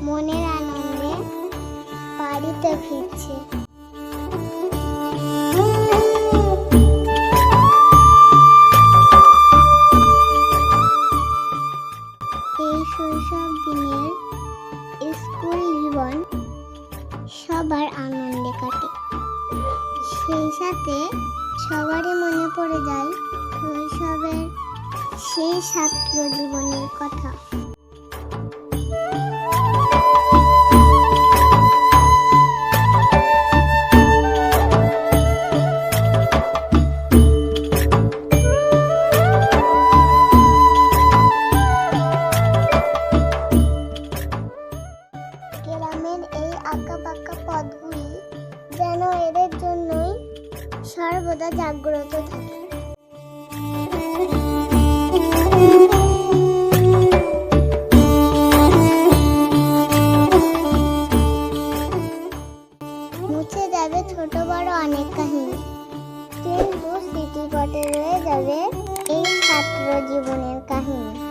মনের আনন্দে বাড়িতে ফিরছে। এই শৈশব দিনের স্কুল জীবন সবার আনন্দে কাটে, সেই সাথে সবারই মনে পড়ে যায় শৈশবের সেই ছাত্র জীবনের কথা। গ্রামের এই আঁকা বাঁকা পথগুলি যেন এদের জন্যই সর্বদা জাগ্রত থাকে। মুছে যাবে ছোট বড় অনেক কাহিনী, কিন্তু স্মৃতিপটে রয়ে যাবে এই ছাত্র জীবনের কাহিনী।